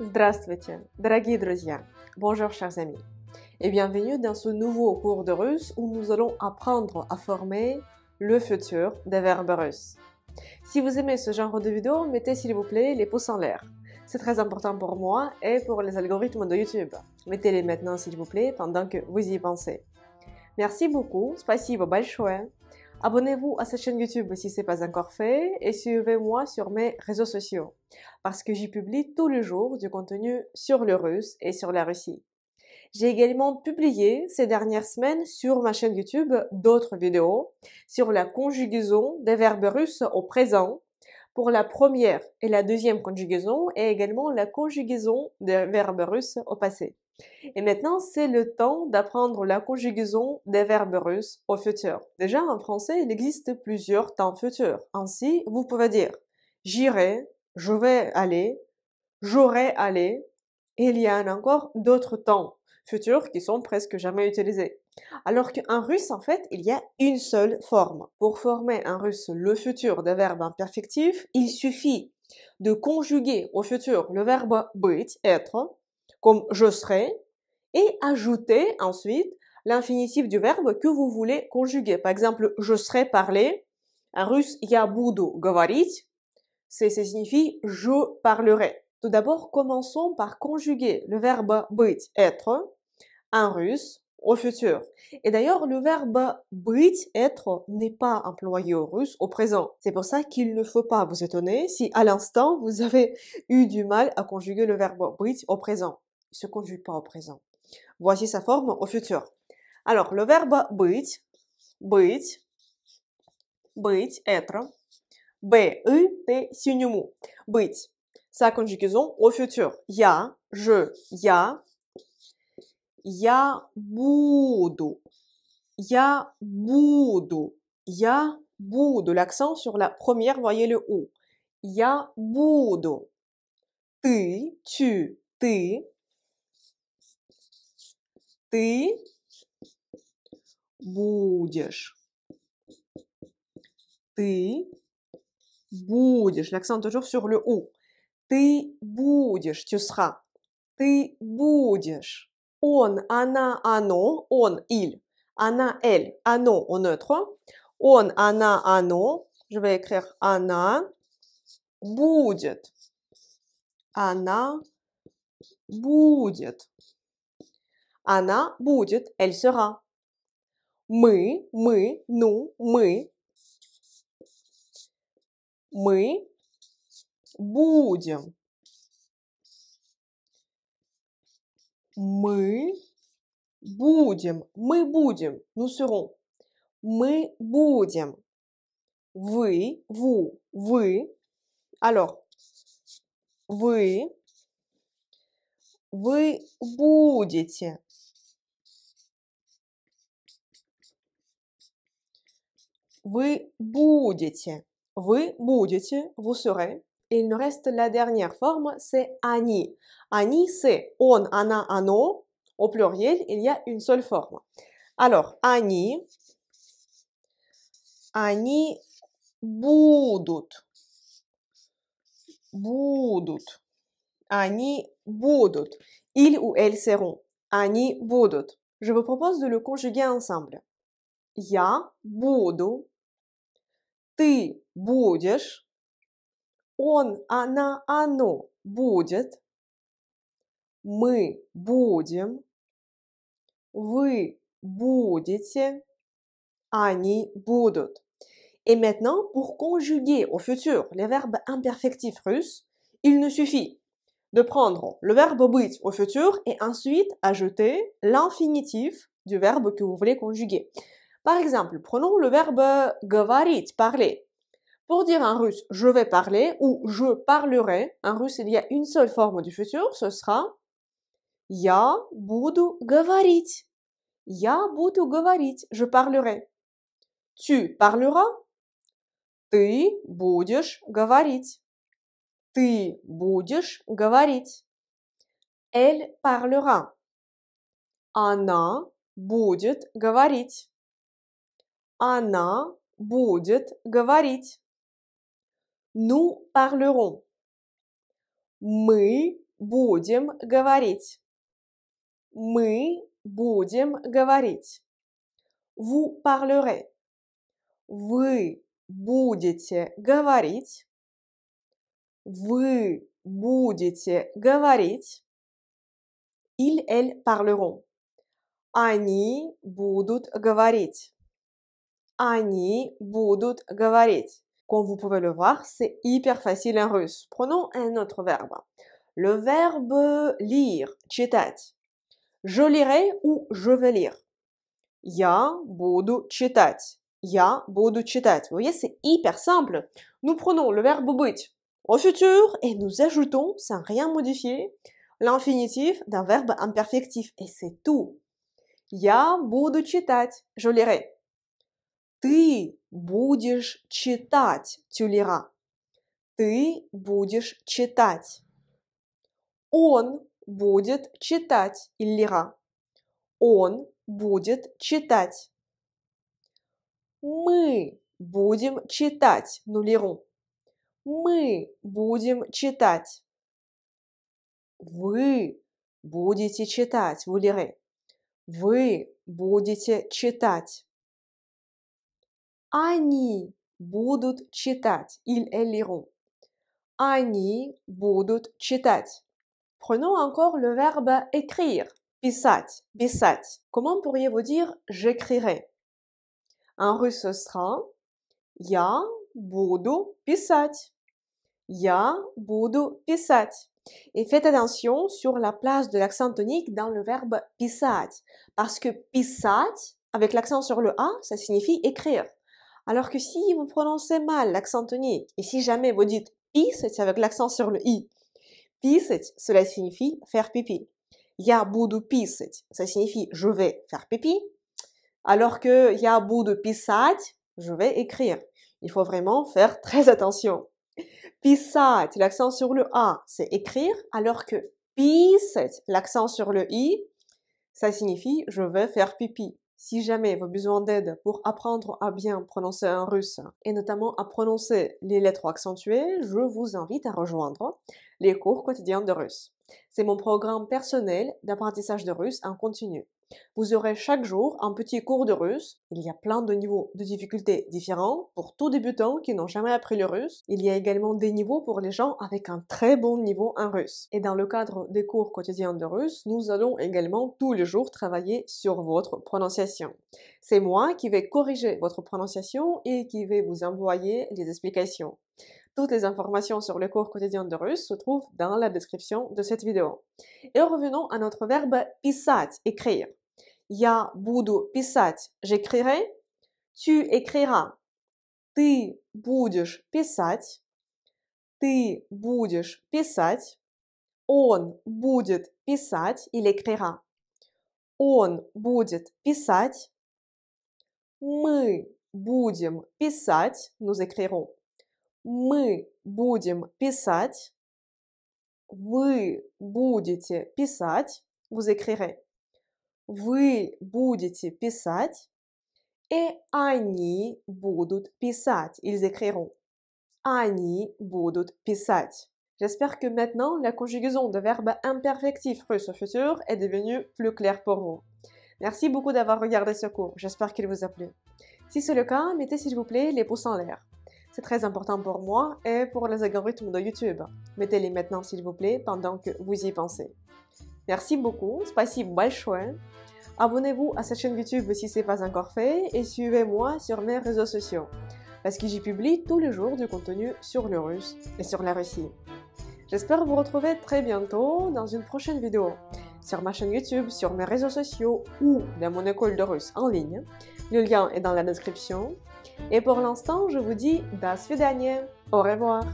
Здравствуйте, дорогие друзья! Bonjour, chers amis! Et bienvenue dans ce nouveau cours de russe où nous allons apprendre à former le futur des verbes russes. Si vous aimez ce genre de vidéo, mettez s'il vous plaît les pouces en l'air. C'est très important pour moi et pour les algorithmes de YouTube. Mettez-les maintenant s'il vous plaît pendant que vous y pensez. Merci beaucoup, спасибо большое. Abonnez-vous à cette chaîne YouTube si ce n'est pas encore fait et suivez-moi sur mes réseaux sociaux parce que j'y publie tous les jours du contenu sur le russe et sur la Russie. J'ai également publié ces dernières semaines sur ma chaîne YouTube d'autres vidéos sur la conjugaison des verbes russes au présent pour la première et la deuxième conjugaison et également la conjugaison des verbes russes au passé. Et maintenant, c'est le temps d'apprendre la conjugaison des verbes russes au futur. Déjà, en français, il existe plusieurs temps futurs. Ainsi, vous pouvez dire j'irai, je vais aller, j'aurai allé. Et il y a encore d'autres temps futurs qui sont presque jamais utilisés. Alors qu'en russe, en fait, il y a une seule forme. Pour former en russe le futur des verbes imperfectifs, il suffit de conjuguer au futur le verbe быть, être, comme je serai, et ajouter ensuite l'infinitif du verbe que vous voulez conjuguer. Par exemple, je serai parler. En russe, я буду говорить. Ça signifie je parlerai. Tout d'abord, commençons par conjuguer le verbe быть, être, en russe, au futur. Et d'ailleurs, le verbe быть, être, n'est pas employé au russe au présent. C'est pour ça qu'il ne faut pas vous étonner si à l'instant, vous avez eu du mal à conjuguer le verbe быть au présent. Il ne se conjugue pas au présent. Voici sa forme au futur. Alors, le verbe быть, être, T синему. Быть. Sa conjugaison au futur. Я, je, я буду. Я буду. L'accent sur la première, voyez le ou. Я буду. Ты, tu, ты будешь. Ты будешь. L'accent toujours sur le ou. Ты будешь, tu seras. Ты будешь. Он, она, оно, он, il. Она, elle. Оно au neutre. Он, она, оно. Je vais écrire она будет. Она будет. Она будет, elle sera. Мы, nous, мы будем. Мы будем, nous serons. Мы будем. Вы, vous, вы. Alors, вы будете. Вы будете. Vous будете, vous serez. Et il nous reste la dernière forme, c'est они. Они, c'est он, она, оно. Au pluriel, il y a une seule forme. Alors, они будут. Они будут. Ils ou elles seront. Они будут. Je vous propose de le conjuguer ensemble. Я буду. Ты будешь. Он, она, оно будет. Мы будем. Вы будете. Они будут. Et maintenant, pour conjuguer au futur les verbes imperfectifs russes, il nous suffit de prendre le verbe быть au futur et ensuite ajouter l'infinitif du verbe que vous voulez conjuguer. Par exemple, prenons le verbe говорить, parler. Pour dire en russe je vais parler ou je parlerai, en russe il y a une seule forme du futur, ce sera я буду говорить. Я буду говорить, je parlerai. Tu parleras. Ты будешь говорить. Ты будешь говорить. Elle parlera. Она будет говорить. Она будет говорить. Nous parlerons. Мы будем говорить. Мы будем говорить. Vous parlerez. Вы будете говорить. Вы будете говорить. Ils, elles parleront. Они будут говорить. Они будут говорить. Comme vous pouvez le voir, c'est hyper facile en russe. Prenons un autre verbe. Le verbe lire, читать. Je lirai ou je vais lire. Я буду читать. Я буду читать. Vous voyez, c'est hyper simple. Nous prenons le verbe быть au futur et nous ajoutons, sans rien modifier, l'infinitif d'un verbe imperfectif. Et c'est tout. Я буду читать. Je lirai. Ты будешь читать. Tu liras. Ты будешь читать. Он будет читать. Il lira. Он будет читать. Мы будем читать. Nous lirons. Мы будем читать. Вы будете читать. Vous lirez. Вы будете читать. Они будут читать. Ils, elles liront. Они будут читать. Prenons encore le verbe écrire. Писать, писать. Comment pourriez-vous dire j'écrirai? En russe, ce sera я буду писать. Я буду писать. Et faites attention sur la place de l'accent tonique dans le verbe писать. Parce que писать, avec l'accent sur le A, ça signifie écrire. Alors que si vous prononcez mal l'accent tonique, et si jamais vous dites писать avec l'accent sur le I, писать, cela signifie faire pipi. Я буду писать, ça signifie je vais faire pipi. Alors que я буду писать, je vais écrire. Il faut vraiment faire très attention. Писать, l'accent sur le A, c'est écrire, alors que писать, l'accent sur le I, ça signifie je vais faire pipi. Si jamais vous avez besoin d'aide pour apprendre à bien prononcer un russe, et notamment à prononcer les lettres accentuées, je vous invite à rejoindre les cours quotidiens de russe. C'est mon programme personnel d'apprentissage de russe en continu. Vous aurez chaque jour un petit cours de russe. Il y a plein de niveaux de difficulté différents pour tous débutants qui n'ont jamais appris le russe. Il y a également des niveaux pour les gens avec un très bon niveau en russe. Et dans le cadre des cours quotidiens de russe, nous allons également tous les jours travailler sur votre prononciation. C'est moi qui vais corriger votre prononciation et qui vais vous envoyer les explications. Toutes les informations sur le cours quotidien de russe se trouvent dans la description de cette vidéo. Et revenons à notre verbe писать, écrire. Я буду писать, j'écrirai. Tu écriras. Ты будешь писать. Ты будешь писать. Он будет писать, il écrira. Он будет писать. Мы будем писать, nous écrirons. Мы будем писать. Вы будете писать, vous écrirez. Вы будете писать. Et они будут писать, ils écriront. Они будут писать. J'espère que maintenant, la conjugaison de verbes imperfectifs russes au futur est devenue plus claire pour vous. Merci beaucoup d'avoir regardé ce cours, j'espère qu'il vous a plu. Si c'est le cas, mettez s'il vous plaît les pouces en l'air. C'est très important pour moi et pour les algorithmes de YouTube. Mettez-les maintenant s'il vous plaît pendant que vous y pensez. Merci beaucoup, спасибо большое. Abonnez-vous à cette chaîne YouTube si ce n'est pas encore fait et suivez-moi sur mes réseaux sociaux parce que j'y publie tous les jours du contenu sur le russe et sur la Russie. J'espère vous retrouver très bientôt dans une prochaine vidéo sur ma chaîne YouTube, sur mes réseaux sociaux ou dans mon école de russe en ligne. Le lien est dans la description. Et pour l'instant, je vous dis до свидания, au revoir.